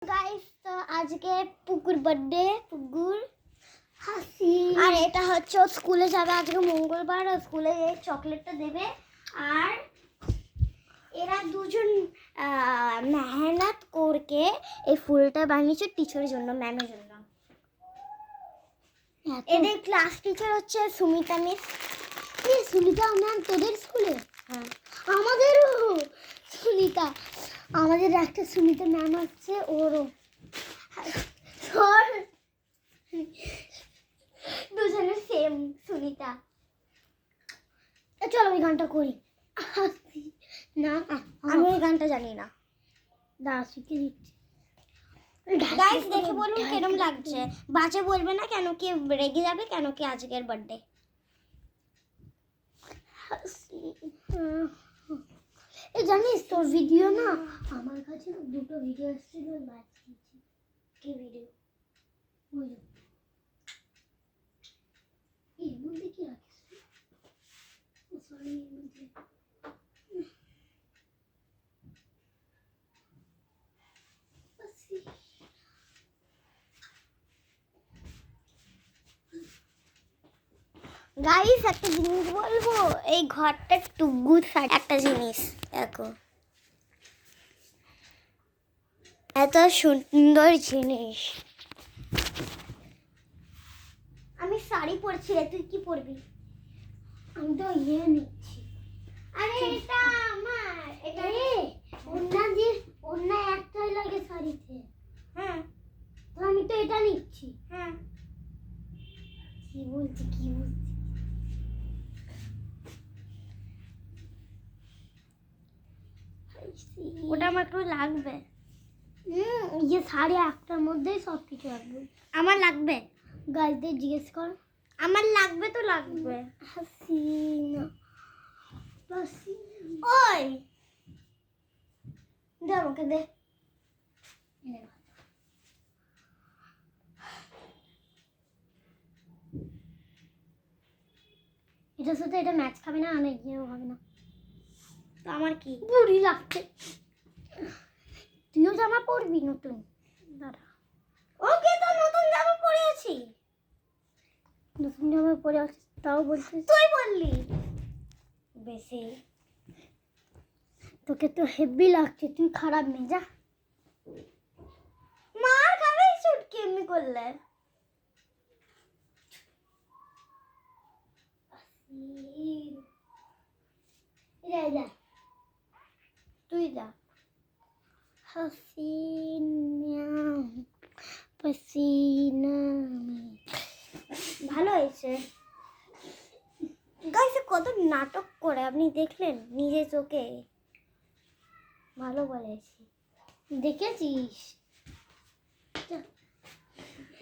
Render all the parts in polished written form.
Guys তো আজকে পুকুর বার্থডে পুকুর হাসি আর এটা হচ্ছে ও স্কুলে যাবে আজকে মঙ্গলবার আর স্কুলে এই চকলেটটা দেবে আর এরা দুজন মেহনত করকে এই ফুলটা বানিয়েছে টিচারের জন্য ম্যামের জন্য। এদের ক্লাস টিচার হচ্ছে সুমিতা মিস। সুনিতা ম্যাম তোদের স্কুলে? হ্যাঁ আমাদেরও সুনিতা, আমাদের একটা সুনিতা ম্যাম আছে ওরও দুজনের সেম সুনিতা। চলো ওই গানটা করি। না আমি ওই গানটা জানি না, দাঁড়া শিখে দিচ্ছি। গাইস দেখে বলুন কেরম লাগছে, বাজে বলবে না, কেন কি রেগে যাবে, কেন কি আজকের বার্থডে। এই জানিস তোর ভিডিও না আমার কাছে দুটো ভিডিও এসেছিল বাঁচিয়েছি। কি ভিডিও? এর মধ্যে কি রাখিস? সরি এর মধ্যে গাইস একটা জিনিস বলবো, এই ঘরটা টুকু একটা জিনিস দেখো, এত সুন্দর জিনিস। আমি শাড়ি পরছি, তুই কি পরবি? আমি তো ইয়ে নিচ্ছি। আরে এটা আমার, এটা ওন্না দিয়ে ওন্না একটাই লাগে শাড়িতে। হ্যাঁ তো আমি তো এটা নিচ্ছি। হ্যাঁ কি বলছি কি বলছি ওটা আমার একটু লাগবে। ইয়ে শাড়ি একটার মধ্যেই সব কিছু লাগবে। আমার লাগবে? গাইজদের জিজ্ঞেস কর, আমার লাগবে তো লাগবে। হাসিনা ওই দে আমাকে দে। এটার সাথে এটা ম্যাচ খাবে না, আর ইয়েও হবে না। তো আমার কি বুড়ি লাগছে। তুইও জামা পরবি নতুন? দাঁড়া, ওকে তো নতুন জামা পরে আছি। নতুন জামা পরে আছিস তাও বলছিস? তুই বললি বেশি, তোকে তো হেভি লাগছে, তুই খারাপ মেয়ে, যা। মার খাবে চুটকি এমনি করলে। যা তুই যা। হাসিনা পাসিনা ভালো হয়েছে। গাইস কত নাটক করে আপনি দেখলেন নিজে চোখে, ভালো বলেছি। দেখেছিস?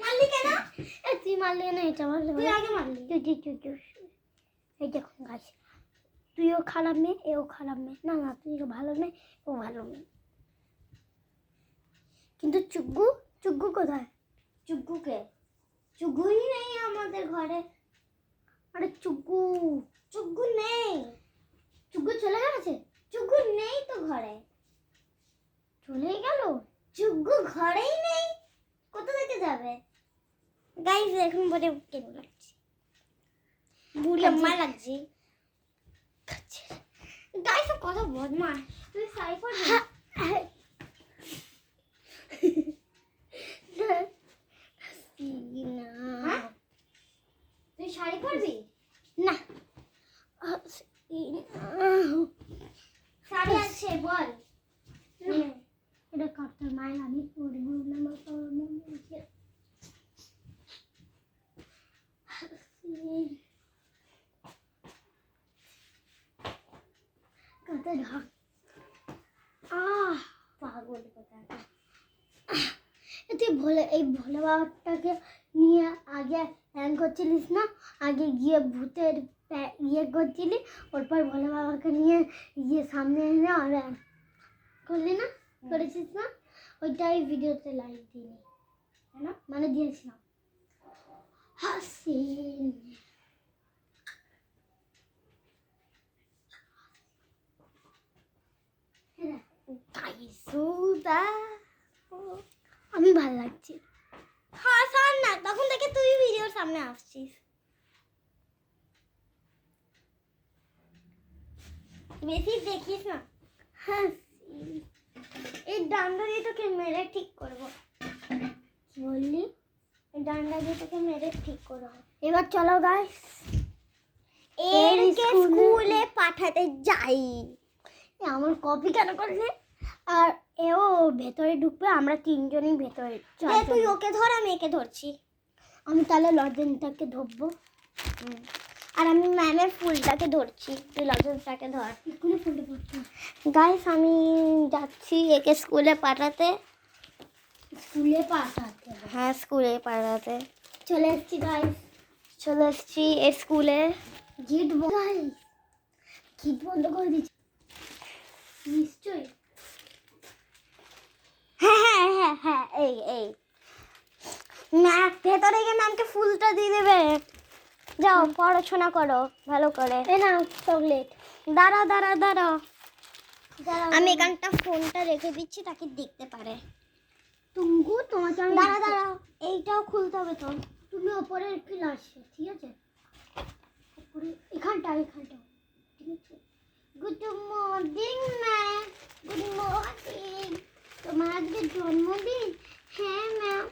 মারলি কেন? তুই মারলি না, এটা মারলি, তুই আগে মারলি। এই দেখো গাছ, তুইও খারাপ মেয়ে এও খারাপ মেয়ে। না না তুই ভালো মেয়ে ও ভালো মেয়ে, কিন্তু চুগ্গু চুগ্গু কোথায়? চুগ্গুকে চুগ্গুই নেই আমাদের ঘরে। আরে চুগ্গু চুগ্গু নেই, চুগ্গু চলে গেছে। চুগ্গু নেই তো ঘরে, চলে গেল। চুগ্গু ঘরেই নেই, কোথা থেকে যাবে? গাইস এখন বলে কেন লাগছে, বুড়ি আম্মা লাগছে। গাইস কত বদমাস। তুই শাড়ি পরবি? তুই শাড়ি পরবি না? শাড়ি আছে বল। এটা কাটার মায়ের আমি পরবো না, পাগল কথা। তুই ভোলে এই ভোলে বাবাটাকে নিয়ে আগে হ্যাং করছিলিস না, আগে গিয়ে ভূতের ইয়ে করছিলি, ওরপর ভোলে বাবাকে নিয়ে গিয়ে সামনে এনে আর করলি না, করেছিস না? ওইটাই ভিডিওতে লাইক দিলি না, মানে দিয়েছিলাম। হাসিন ভালো লাগছে। হ্যাঁ শোন না, তখন থেকে তুই ভিডিওর সামনে আসছিস। বেশি দেখিস না। হ্যাঁ এই ডান্ডা দিয়ে তোকে মেরে ঠিক করবো। কি বললি? এই ডান্ডা দিয়ে তোকে মেরে ঠিক করবো। এবার চলো গাইস, এরকে স্কুলে পাঠাতে যাই। আমার কপি কেন করলে? আর এও ভেতরে ঢুকবে, আমরা তিনজনই ভেতরে। তুই ওকে ধর, আমি একে ধরছি। আমি তাহলে লজেন্সটাকে ধরবো, আর আমি ম্যামের ফুলটাকে ধরছি। তুই লজেন্সটাকে ধর। স্কুলে ফুলটা ধরছি। গাইস আমি যাচ্ছি একে স্কুলে পাঠাতে। স্কুলে পাঠাতে? হ্যাঁ স্কুলে পাঠাতে চলে এসেছি গাইস। চলে এসেছি এই স্কুলে। গেট গাইস, গেট বন্ধ করে দিচ্ছি নিশ্চয়ই। হ্যাঁ হ্যাঁ হ্যাঁ হ্যাঁ, এই ম্যাম ভেতরে গিয়ে ম্যামকে ফুলটা দিয়ে দেবে। যাও পড়াশোনা করো ভালো করে। এ না চকলেট। দাঁড়াও আমি এখানটা ফোনটা রেখে দিচ্ছি, তাকে দেখতে পারে। তুঙ্গু তোমাকে দাঁড়াও, এইটাও খুলতে হবে তো। তুমি ওপরের ক্লাসে, ঠিক আছে? ওপরে এখানটা ঠিক আছে। Good morning ma'am. Good morning. তোমার আজকে জন্মদিন? হ্যাঁ ম্যাম।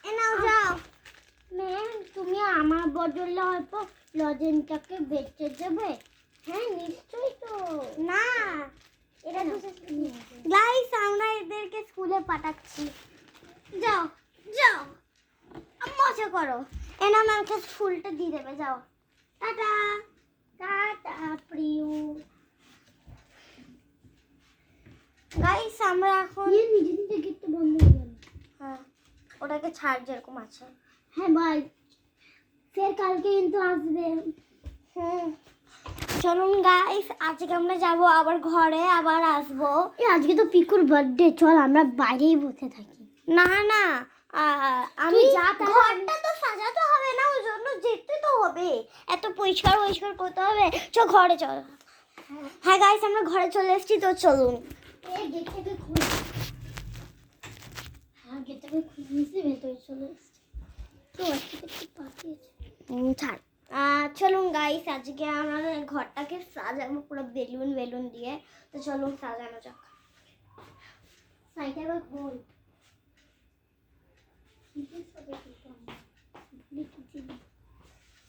এ নাও যাও। ম্যাম তুমি আমার বদলে হয়তো লজেন্সটাকে বেচে দেবে? হ্যাঁ নিশ্চয়ই তো। না এটা গাইস আমরা এদেরকে স্কুলে পাঠাচ্ছি। যাও মজা করো। এনা ম্যামকে ফুলটা দিয়ে দেবে। যাও টাটা প্রিয়। গাইস আমরা এখন নিজে গেটটা বন্ধ হয়ে গেল। হ্যাঁ ওটাকে ছাড় যেরকম আছে। হ্যাঁ ভাই, ফের কালকে কিন্তু আসবে। চলুন গাইস, আজকে আমরা যাব আবার ঘরে, আবার আসবো। আজকে তো পিকুর বার্থডে, চল আমরা বাইরেই বসে থাকি। না আমি ঘরটা তো সাজাতে হবে না, ওই জন্য যেতে তো হবে। এত পরিষ্কার করতে হবে। চল ঘরে চল। হ্যাঁ গাইস আমরা ঘরে চলে এসেছি, তো চলুন। এই গেটটাকে খুলে। হ্যাঁ গেটটাকে খুলে ভেতরে চলে এসেছি। তো আজকে পাঠিয়েছে। ছাড়। চলুন গাইস, আজকে আমাদের ঘরটাকে সাজাবো পুরো বেলুন দিয়ে। তো চলুন সাজানো যাক। সাইকেল খোল।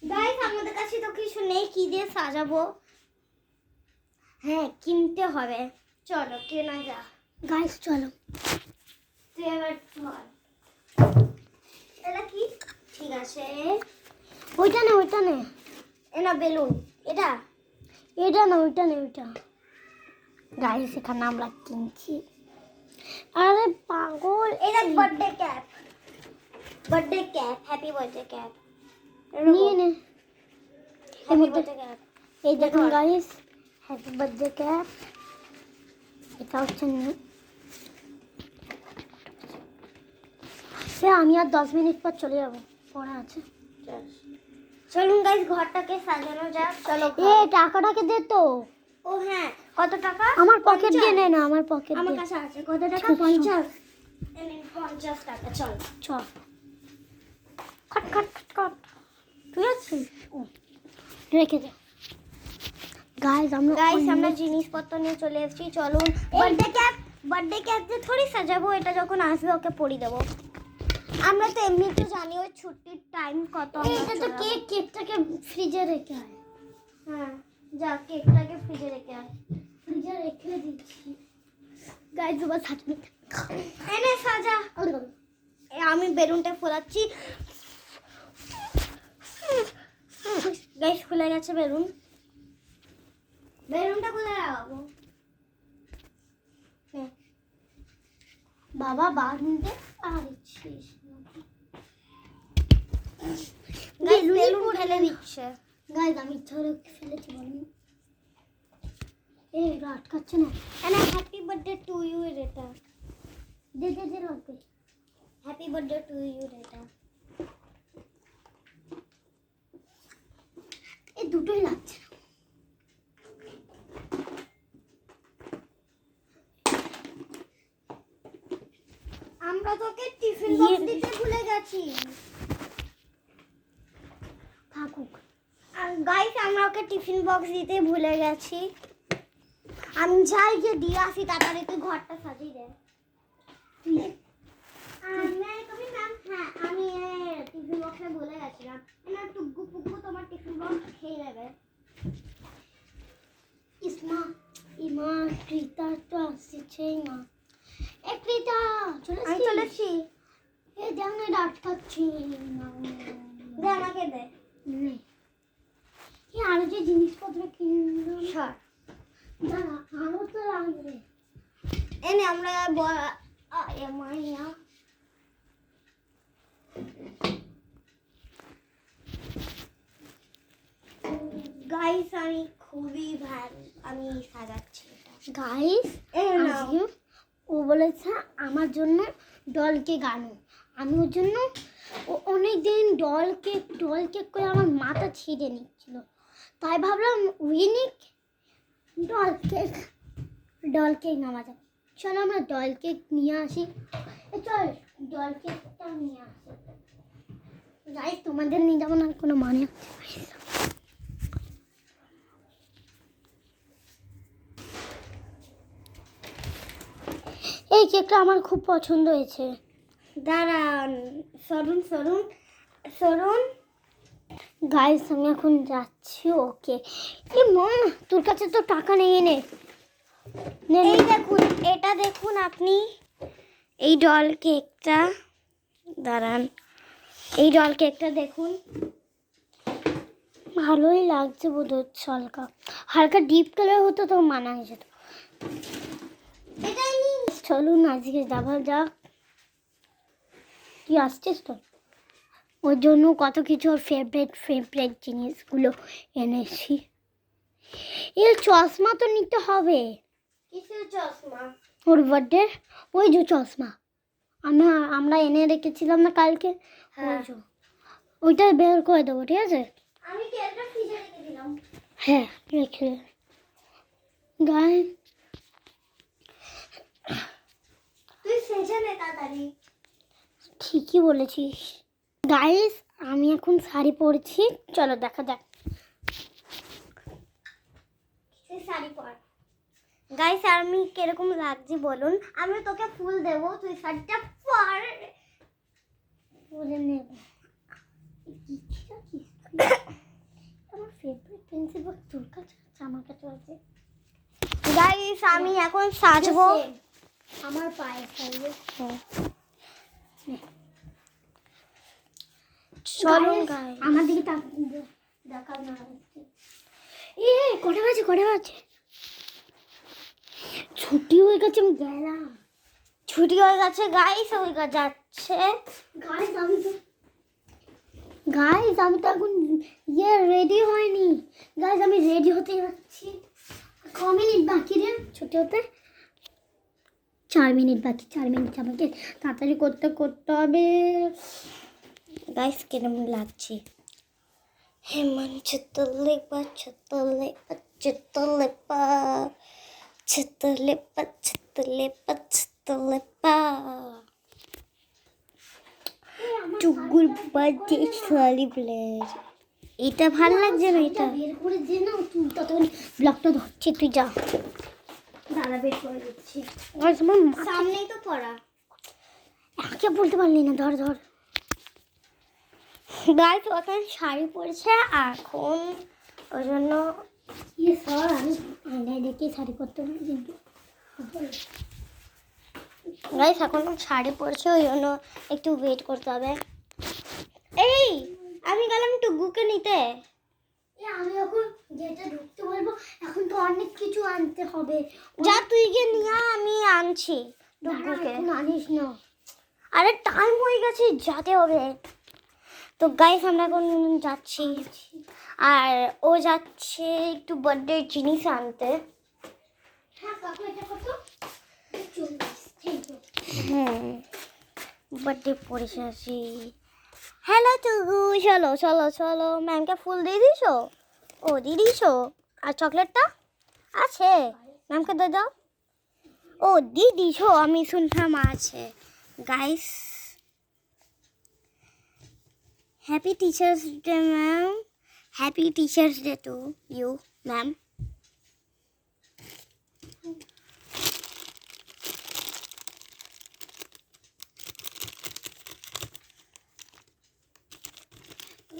গাইস আমাদের কাছে তো কিছু নেই, কি দিয়ে সাজাবো? হ্যাঁ কিনতে হবে, চলো কেনা যাক। গাইস চলো। তুই এবার ধর। এটা কি? ঠিক আছে, ওইটা নে। এটা বেলুন। এটা না, ওইটা গাইস এখানে আমরা কিনছি। আরে পাগল, এটা birthday cap. Happy birthday cap নিয়ে নে। Happy birthday cap. এই দেখুন গাইস, হ্যাপি বার্থডে ক্যাপ। এটা হচ্ছে আমি আর 10 মিনিট পর চলে যাবো, পড়া আছে। চলুন গাইস ঘরটাকে সাজানো যাক। চলো। টাকাটাকে দে তো। ও হ্যাঁ, কত টাকা? আমার পকেট দিয়ে নে না, আমার পকেট আমার কাছে আছে। কত টাকা? 50। এই 50 টাকা। চল কট। তুই আছিস? রেখে দে। গাইস আমরা জিনিসপত্র নিয়ে চলে এসেছি। চলুন। বার্থডে ক্যাপ দিয়ে থোড়ি সাজাবো, এটা যখন আসবে ওকে পরিয়ে দেবো। আমরা তো এমনিতে জানি ওই ছুটির টাইম কত। এটা তো কেকটাকে ফ্রিজে রেখে আয়। হ্যাঁ যা কেকটাকে ফ্রিজে রেখে আয়। ফ্রিজে রেখে দিচ্ছি। গাইস বাবা সাজবে। এনে সাজা। আমি বেলুনটা ফোলাচ্ছি। গাইস খুলে গেছে বেলুনটা খুলে লাগাবো। বাবা বাঁধতে পারছিস বেলুন ফেলে দিচ্ছে। গাইস আমি ইচ্ছা করে ফেলেছি বলুন। আটকাচ্ছে না। হ্যাপি বার্থডে টু ইউ এটা দে রাখবে। হ্যাপি বার্থডে টু ইউ এটা। এই দুটোই লাগছে। আমরা তোকে টিফিন বক্স দিতে ভুলে গেছি। থাকুক। আর গাইস আমরা ওকে টিফিন বক্স দিতে ভুলে গেছি। আমি যাই গিয়ে দিয়ে আসি, তাড়াতাড়ি তুই ঘরটা সাজিয়ে দে। হ্যাঁ আমি টিফিন বক্সে ভুলে গেছিলাম। না টুকু পুকু তোমার টিফিন বক্স খেয়ে নেবে। ইমা কৃতা তো আসছেই না। এ কৃতা আমি চলেছি। এ জানে ডাকতাছি না। দে আমাকে দে। নে। কি আরো যে জিনিসপত্র কিনলাম। সর। দাঁড়া আরো তো লাগবে। এনে আমরা মাইয়া গাইস আমি খুবই ভালো আমি সাজাচ্ছি গাইস। ও বলেছে আমার জন্য ডলকে গানো। আমি ওর জন্য অনেক দিন ডল কেক করে আমার মাথা ছিঁড়ে নিচ্ছিল, তাই ভাবলাম উইনিক ডল কেক নামা যাবে। চলো আমরা ডল কেক নিয়ে আসি। চল ডল কেকটা নিয়ে আসি। গাইস তোমাদের নিয়ে যাবো না কোনো মানে হচ্ছে। এই কেকটা আমার খুব পছন্দ হয়েছে। দাঁড়ান সরুন গাইস আমি এখন যাচ্ছি। ওকে এই মা তোর কাছে তো টাকা নেই। এনে এই দেখুন, এটা দেখুন আপনি এই ডল কেকটা। দাঁড়ান এই ডল কেকটা দেখুন, ভালোই লাগছে বোধ হচ্ছে। হালকা ডিপ কালার হতো তো মানা হয়ে যেত। এটাই নিন। চলুন আজকে যাওয়া যাক। তুই আসছিস তো? ওর জন্য কত কিছু ওর ফেভারিট জিনিসগুলো এনেছি। এর চশমা তো নিতে হবে। কিসের চশমা? ওর বার্থডে ওই যে চশমা আমরা এনে রেখেছিলাম না কালকে। ওইটা বের করে দেবো, ঠিক আছে? আমি কেকটা ফ্রিজে রেখে দিলাম। হ্যাঁ রেখে গায়ে তুই সেজে নে তাড়াতাড়ি। ঠিকই বলেছিস। গাইস আমি এখন শাড়ি পরছি, চলো দেখা যাক। শাড়ি পর গাইস আমি কিরকম লাগছে বলুন। আমি তোকে ফুল দেবো, তুই শাড়িটা পর। বলে নেব আমার ফেভারিট পেন্সিল বক্স তোর কাছে আমার কাছে আছে। গাইস আমি এখন সাজবো। আমার পায়ে সাজবো। চলুন গাইস আমার দিকে দেখা না। কটা বাজে? ছুটি হয়ে গেছে। আমি গেলাম। ছুটি হয়ে গেছে গাইস। ওই যাচ্ছে গাইস। আমি তো এখন রেডি হয়নি গাইস। আমি রেডি হতে যাচ্ছি। ক মিনিট বাকি রে ছুটি হতে? 4 মিনিট বাকি। 4 মিনিট আমাকে তাড়াতাড়ি করতে হবে। গাইস কেমন লাগছে? হেমন চতলে পা টুকুর বার্থডে সেলিব্রেট। এটা ভালো লাগছে না? এটা বের করে দে না। তুই ততক্ষণ ব্লগটা ধরছি, তুই যা। দাঁড়া বের করে দিচ্ছি। সামনেই তো পড়া। একে বলতে পারলি না। ধর গাইস ওখানে শাড়ি পরেছে এখন, ওই জন্য আমি আয়নায় দেখে শাড়ি পরতে পারি। কিন্তু গাইস এখন শাড়ি পরেছে, ওই জন্য একটু ওয়েট করতে হবে। এই আমি গেলাম টুকুকে নিতে। আমি এখন যেটা ঢুকতে বলবো, এখন তো অনেক কিছু আনতে হবে। যা তুই গিয়ে নিয়ে আমি আনছি টুকুকে। আনিস না। আরে টাইম হয়ে গেছে, যেতে হবে। তো গাইস আমরা এখন যাচ্ছি, আর ও যাচ্ছে একটু বার্থডে জিনিস আনতে। বার্থডে পড়েছে আসি। হ্যালো টুকু, চলো ম্যামকে ফুল দিয়ে দিছো? ও দিয়ে দিছো? আর চকলেটটা আছে? ম্যামকে দিয়ে দাও। ও দিয়ে দিছো? আমি শুনলাম আছে। Guys happy teachers day ma'am. Happy teachers day to you ma'am.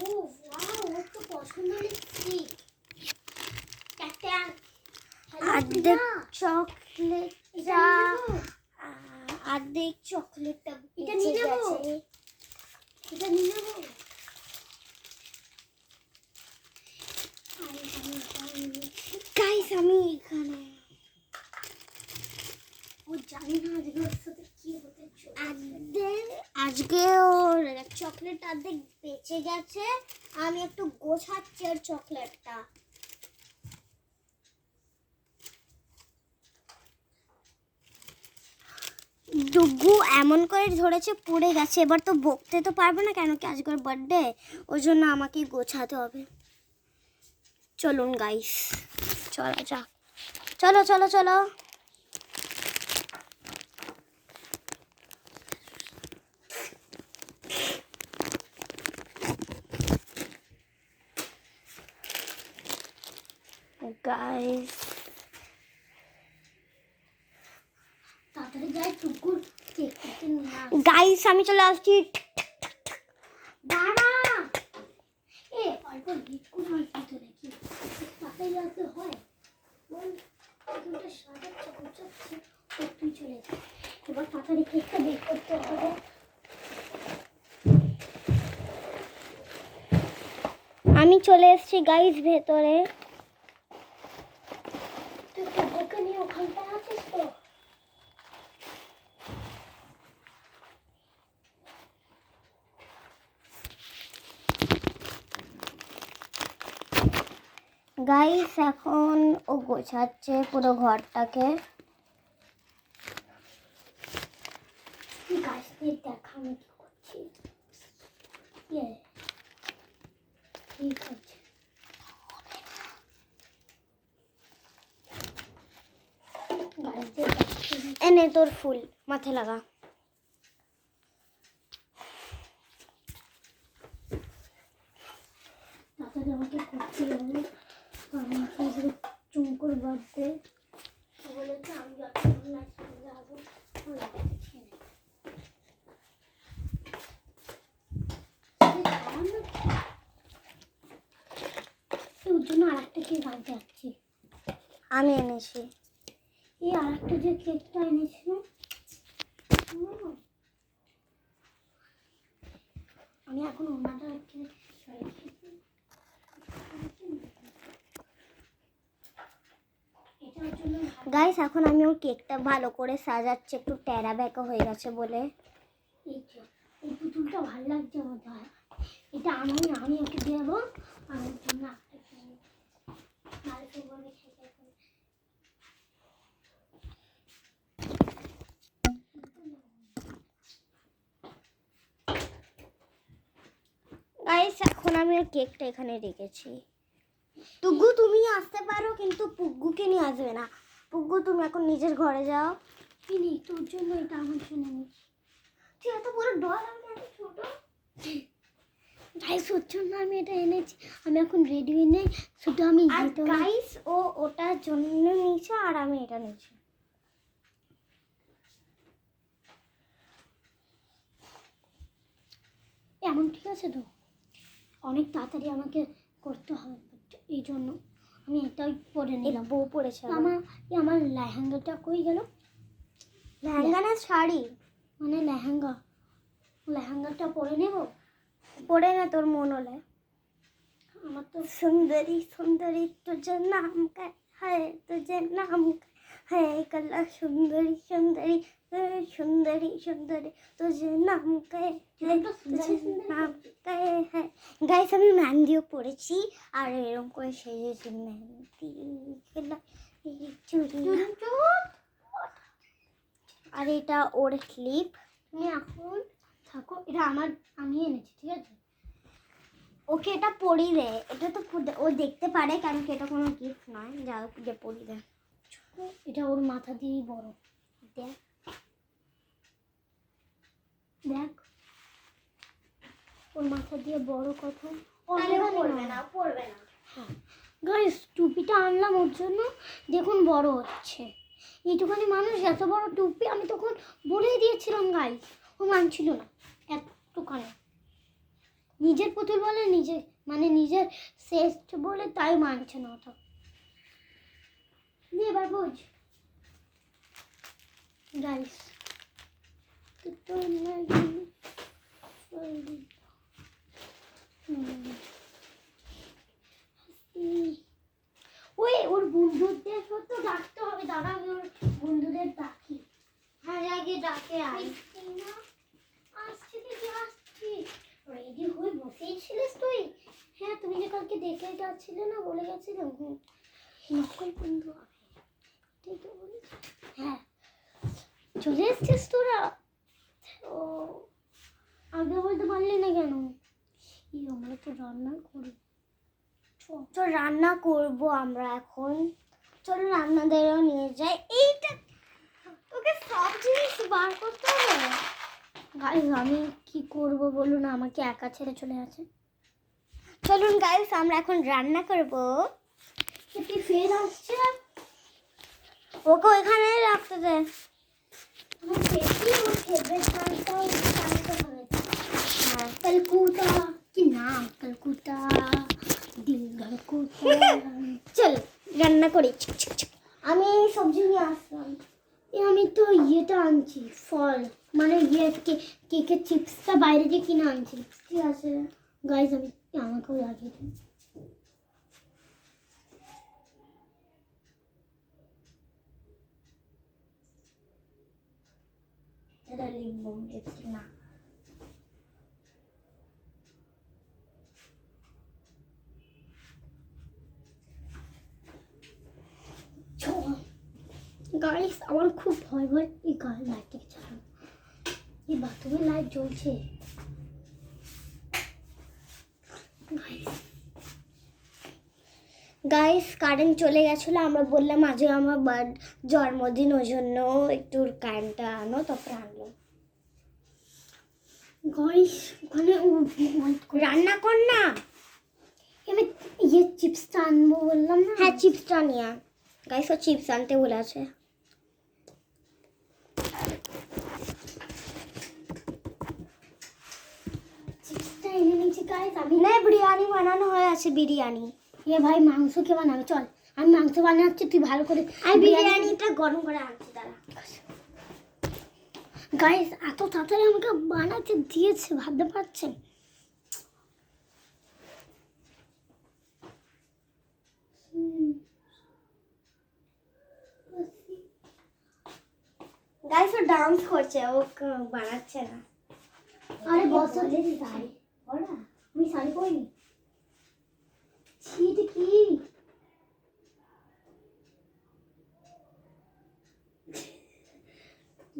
Oh wow, ওর তো পছন্দের লিপস্টিক। অর্ধেক চকলেটটা, অর্ধেক চকলেটটা এটা নিয়ে নেবো, এটা নিয়ে নেবো। গাইস আমি এখানে, ও জানি না আজকে ওর সাথে কি হতে চলেছে। আজকে ওর চকলেট অর্ধেক বেঁচে গেছে, আমি একটু গোছাচ্ছি ওর চকলেটটা। ডুগু এমন করে ধরেছে পড়ে গেছে, এবার তো বকতে তো পারবে না, কেন কি আজকের বার্থডে, ওই জন্য আমাকে গোছাতে হবে। চলুন গাইস চলো যাক, চলো চলো চলো। গাইস তাড়াতাড়ি যাই, টুকুর কেক কাটতে নিয়ে আস। গাইস আমি চলে আসছি। দাঁড়া, এ অল্প লিট করে আসতে দেখি, তাড়াতাড়ি আসতে হয়। বল এখানটা সাজাচ্ছে গোছাচ্ছে, ও তুই চলে যা, এবার তাড়াতাড়ি কেকটা বের করতে হবে। আমি চলে এসেছি গাইস ভেতরে। তুই টুকুকে নিয়ে ওখানটা আছিস তো? গাইস এখন ও গোছাচ্ছে পুরো ঘরটাকে। গাছদের দেখা আমি কি করছি, ঠিক আছে। এনে তোর ফুল মাথায় লাগা। তাড়াতাড়ি আমাকে করতে হবে, আমি চুমকুর বার্থডে বলেছে, আমি যতক্ষণ না যাবো ওর জন্য আরেকটা কেক আনতে যাচ্ছি। আমি এনেছি এই আরেকটা যে কেকটা এনেছিলাম, আমি এখন ওনাটা গাইস এখন আমি ওর কেকটা ভালো করে সাজাচ্ছি, একটু টেরা ব্যাকা হয়ে গেছে বলে। এই পুতুলটা ভালো লাগছে মনে হয়, এটা আমি ওকে দেবো, আর ওর জন্য গাইস এখন আমি ওর কেকটা এখানে রেখেছি। টুগু তুমি আসতে পারো, কিন্তু পুগ্গুকে নিয়ে আসবে না। পুগ্গু তুমি এখন নিজের ঘরে যাও। কি নেই তোর জন্য, এটা আমার জন্য নিচ্ছি। তুই এত বড় ডল, আমি এত ছোট। গাইস ওর জন্য আমি এটা এনেছি, আমি এখন রেডি হয়ে নেই, শুধু আমি গাইস ও ওটার জন্য নিয়েছে আর আমি এটা নিয়েছি। এমন ঠিক আছে তো, অনেক তাড়াতাড়ি আমাকে করতে হবে, এই জন্য আমি এটাই পরে নিলাম। বউ পরেছে আমার লেহেঙ্গাটা কই গেল? লেহেঙ্গা না শাড়ি, মানে লেহেঙ্গাটা পরে নেব। পরে না তোর মন হলে। আমার তো সুন্দরী সুন্দরী তুঝে নাম কা হ্যায়, তুঝে নাম হ্যায় কলা সুন্দরী সুন্দরী সুন্দরী সুন্দরী তুঝে নাম কে নাম কে হ্যাঁ। গাইস আমি মেহেন্দিও পরেছি আর এরকম করে সেজেছি, মেহেন্দি চুড়ি, আর এটা ওর ক্লিপ। তুমি এখন থাকো, এটা আমি এনেছি ঠিক আছে, ওকে এটা পরিয়ে দে, এটা তো ও দেখতে পারে, কারণ কি এটা কোনো গিফট নয়, যা যে পরিয়ে দে। এটা ওর মাথা দিয়েই বড়, দেখ দেখ ও ওর মাথা দিয়ে বড় কথা পড়বে না। হ্যাঁ গাইস, টুপিটা আনলাম ওর জন্য, দেখুন বড় হচ্ছে। এইটুখানি মানুষ এত বড় টুপি, আমি তখন বলেই দিয়েছিলাম গাইস, ও মানছিল না একটুখানি। নিজের পুতুল বলে নিজে, মানে নিজের শ্রেষ্ঠ বলে, তাই মানছে না ওটা। নিয়ে এবার বুঝ গাইস, তো ওই ওর বন্ধুদের তো ডাকতে হবে, দাঁড়া আমি ওর বন্ধুদের ডাকি। হ্যাঁ আগে ডাকে আয়। আসছি দিদি, আসছি। রেডি হয়ে বসেই ছিলিস তুই? হ্যাঁ, তুমি যে কালকে দেখে যাচ্ছিলে না, বলে গেছিলাম নকল বন্ধু হবে, ঠিক তো বলিস? হ্যাঁ, চলে এসছিস তোরা? ও আগে বলতে পারলি না কেন? আমরা তো রান্না করি। তো রান্না করব আমরা এখন। চলো রান্নাদেরও নিয়ে যাই। এইটা তোকে সব জিনিস বার করতে হবে। গাইস, আমি কি করব বলুন, আমাকে একা ছেড়ে চলে আছে। চলুন গাইস, আমরা এখন রান্না করব। তুই ফের আসছে, ওকে ওইখানে রাখতে দে। আমার দেখি ওর ফেভারিট গানটা জানতে হবে। হ্যাঁ, কলকুতা কি নাম, কলকুতা দিল ধড়কুতা। চল রান্না করি। আমি সবজি নিয়ে আসলাম। আমি তো ইয়েটা আনছি, ফল, মানে কেকের চিপসটা বাইরে দিয়ে কিনে আনছি। ঠিক আছে গাইস, আমি আমাকেও লাগিয়ে দিই। এটা লিখবো লিপস্টিক না। গাইস, আমার খুব ভয় ভয় এই লাইটটাকে চালানো। এই বাথরুমের লাইট জ্বলছে। গাইস কারেন্ট চলে গেছিলো, আমরা বললাম আজকে আমার জন্মদিন, ওই জন্য একটু কারেন্টটা আনো, তারপর আনলো। গাইস, ওখানে রান্না কর না। আমি চিপসটা আনবো বললাম না। হ্যাঁ চিপসটা নিয়ে আন। গাইস ও চিপস আনতে বলে আছে। চিপসটা এনে নিয়েছি গাইস। আমি না, বিরিয়ানি বানানো হয়ে আছে, বিরিয়ানি। এ ভাই, মাংস কে বানাবে? চল, আমি মাংস বানাচ্ছি, তুই ভালো করে। আমি বিরিয়ানিটা গরম করে আনছি, দাঁড়া। গাইস, এত তাড়াতাড়ি আমাকে বানাতে দিয়েছে, ভাবতে পারছেন? গাইস ও ডান্স করছে, ও বানাচ্ছে না। আরে বস, শাড়ি পরা, আমি শাড়ি পরিনি। ছিট কি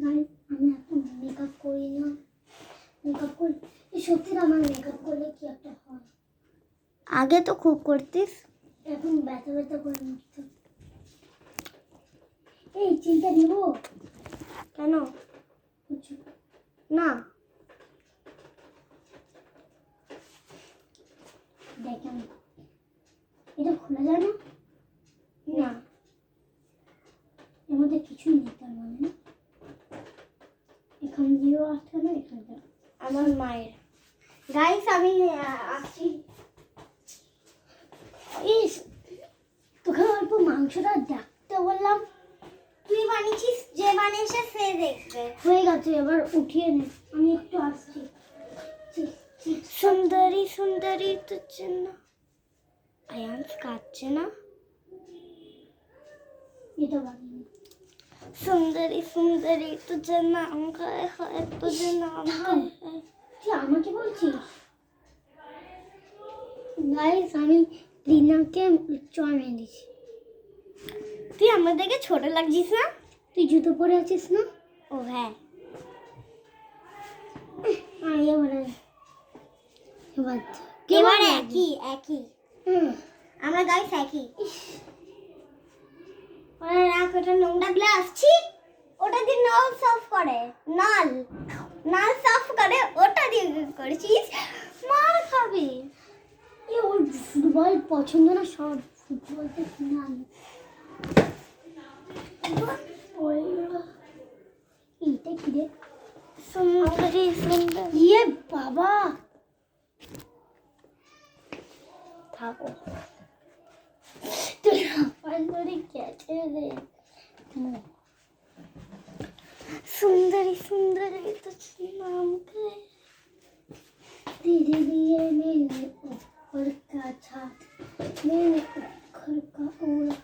গাইস, আমি এখন মেকআপ করি না। মেকআপ করি সত্যি, আমার মেকআপ করলে কি একটা হয়। আগে তো খুব করতিস, এখন ব্যথা ব্যথা করে মুখটা। এই চিন্তা দিব কেন? না দেখেন, এটা খোলা যায় না। না, এর মধ্যে কিছুই নেই, তার মানে না। এখান দিয়েও আসতে না, এখান থেকে। আমার মায়ের। গাইস আমি আসছি। ইস, তোকে অল্প মাংসটা দেখতে বললাম। তুই বানিয়েছিস, যে বানিয়েছে সে দেখবে। হয়ে গেছে, এবার উঠিয়ে নে, আমি একটু আসছি। সুন্দরী সুন্দরী তোর জন্য। আয়ান্স কাটছে না। এটা বানিয়ে সুন্দরী সুন্দরী তুঝে নাম খায় হয়, তুঝে নাম খায়। তুই আমাকে বলছিস? গাইস, আমি রিনাকে চর মেরে দিছি। তুই আমাদেরকে ছোট লাগছিস না? তুই জুতো পরে আছিস না? ও হ্যাঁ। এবার একই একই, আমরা গাইস একই। ওরা রাখ, ওটা নোংরা গ্লাস, ছি। ওটা দিয়ে নল সাফ করে, নল সাফ করে, ওটা দিয়ে করছিস। মা বল পছন্দ না সব ফুটবলতে কিনে আনি এইটা কি রে সুন্দরী সুন্দর ইয়ে বাবা থাকো তোর আপার ধরে গেছে রে সুন্দরী সুন্দরী তো नाम के धीरे धीरे मैंने ऊपर का छात मैंने ऊपर का उड़ा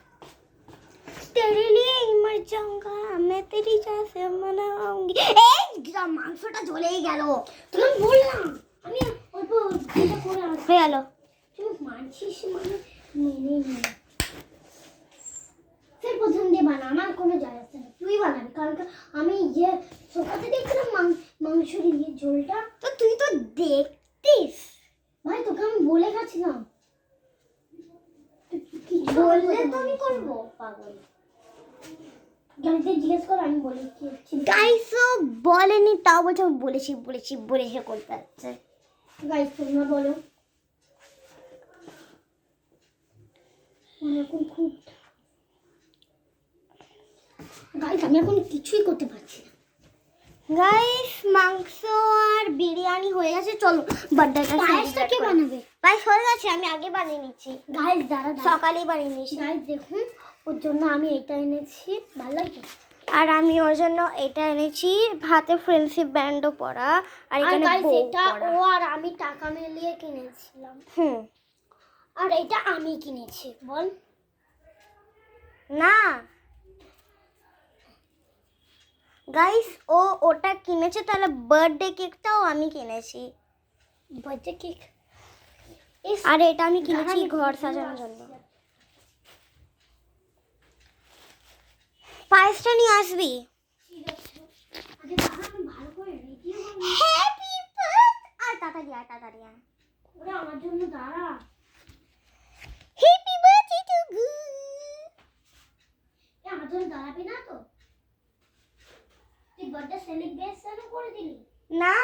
तेरे लिए ही मर जाऊंगा मैं तेरी जान से मनाऊंगी এই মাংসটা জ্বলেই গেল তুমি বললাম আমি অল্প এটা করে আসি হয়ে গেল তুমি মানছিস মানে মেনে নে সে প্রথম দিয়ে বানা আমার কোনো যায় আসে না তুই বানাবি কারণ কি আমি ইয়ে সকালে দেখছিলাম মাংসের ইয়ে ঝোলটা তো তুই তো দেখতিস ভাই তোকে আমি বলে গেছিলাম বললে তো আমি করবো পাগল গাড়িতে জিজ্ঞেস কর আমি বলেছি গাইসও বলেনি তাও বলছে আমি বলেছি করতে যাচ্ছে গাইস তোমরা বলো এখন খুব গাইস আমি এখন কিছুই করতে পারছি না গাইস মাংস আর বিরিয়ানি হয়ে গেছে চলো বার্থডেটা পায়েসটা কে বানাবে পায়েস হয়ে গেছে আমি আগে বানিয়ে নিচ্ছি গাইস দাঁড়া সকালেই বানিয়ে নিয়েছি গাইস দেখুন ওর জন্য আমি এটা এনেছি ভালো লাগে আর আমি ওর জন্য এটা এনেছি হাতে ফ্রেন্ডশিপ ব্যান্ডও পরা আর আর এখানে গাইস বউ এটা পরা ও আর আমি টাকা মিলিয়ে কিনেছিলাম হুম আর এটা আমি কিনেছি বল না গাইস ও ওটা কিনেছে তাহলে বার্থডে কেকটাও আমি কিনেছি বার্থডে কেক আর এটা আমি কিনেছি ঘর সাজানোর জন্য পায়েসটা নিয়ে আসবি আগে দাঁড়া আমি ভালো করে রেডি হব হ্যাপি বার্থডে আর তাড়াতাড়ি ওরে আমার জন্য দাঁড়া হ্যাপি বার্থডে টু গু আমার জন্য দাঁড়াবি না তো তুই বার্থডে সেলিব্রেশন করে দিলি না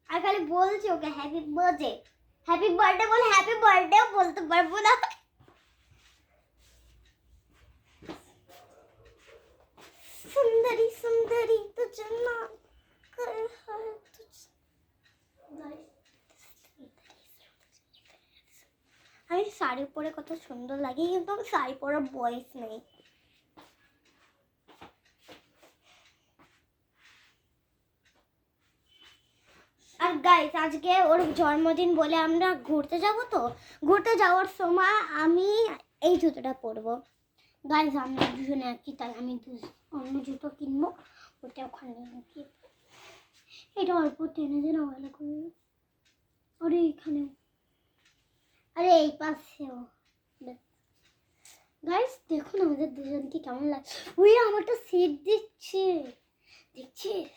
আর খালি বলছি ওকে হ্যাপি বার্থডে বল হ্যাপি বার্থডে বলতে পারবো না সুন্দরী সুন্দরী তুঝে না আমি শাড়ি পরে কত সুন্দর লাগে কিন্তু আমি শাড়ি পরার বয়স নেই আর গাইস আজকে ওর জন্মদিন বলে আমরা ঘুরতে যাব তো ঘুরতে যাওয়ার সময় আমি এই জুতোটা পরবো গাইস আমরা দুজনে একই তাই আমি অন্য জুতো কিনবো ওটা ওখানে কি এটা অল্প টেনে দে না ভালো করে আরে এখানে আরে এই পাশেও গাইস দেখুন আমাদের দুজনকে কেমন লাগছে ওই আমারটা সিট দিচ্ছে দেখছিস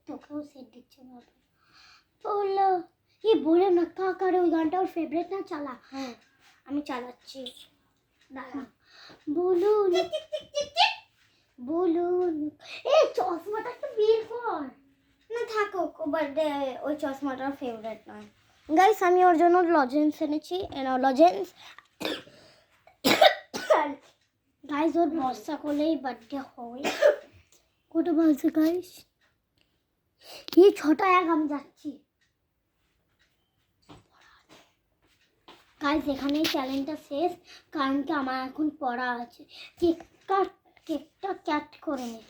তোকেও সেট দিচ্ছে বাবা বললো ये बोले ना का करे ওই গানটা ওর ফেভারিট না চালা হ্যাঁ আমি চালাচ্ছি দাঁড়া বলুন বলুন এই চশমাটা একটু বের কর না থাকো বার্থডে ওই চশমাটা ফেভারিট নয় গাইস আমি ওর জন্য লজেন্স এনেছি লজেন্স গাইস ওর বর্ষা করলেই বার্থডে হয় কটা বলছে গাইস এই 6টা এক আমি যাচ্ছি গাইস এখানেই চ্যালেঞ্জটা শেষ কারণ কি আমার এখন পড়া আছে কেকটা ক্যাট করে নে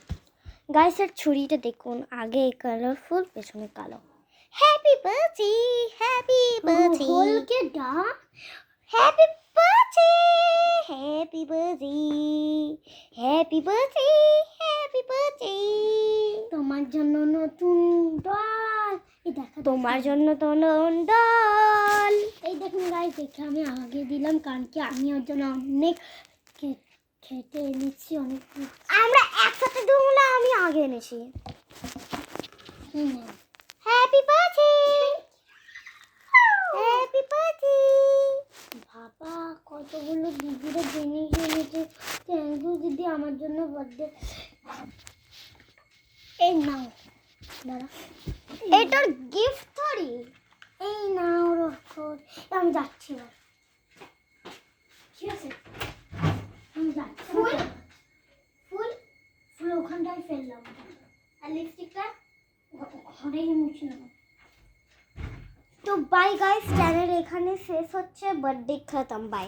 গাইস এর ছুরিটা দেখুন আগে কালারফুল পেছনে কালো হ্যাপি বার্থডে হোলকে ডা হ্যাপি বার্থডে তোমার জন্য নতুন ডল এই দেখা তোমার জন্য তো নন্দল এই দেখুন গাইস দেখে আমি আগে দিলাম কারণ কি আমি ওর জন্য অনেক খেতে এনেছি অনেক আমরা একসাথে দেবো না আমি আগে এনেছি হুম হ্যাপি বার্থডে বাবা কতগুলো দিদিরা জিনিস এনেছে থ্যাংক ইউ দিদি আমার জন্য বার্থডে এই নাও দাঁড়া এটার গিফট থরি এই নাও রকম যাচ্ছি এবার ঠিক আছে আমি যাচ্ছি ফুল? ফুল ফুল ওখানটায় ফেললাম। আর লিপস্টিকটা ঘরেই মুছে নেবো। তো বাই গাইস, চ্যানেল এখানে শেষ হচ্ছে। বার্থডে খতম, বাই।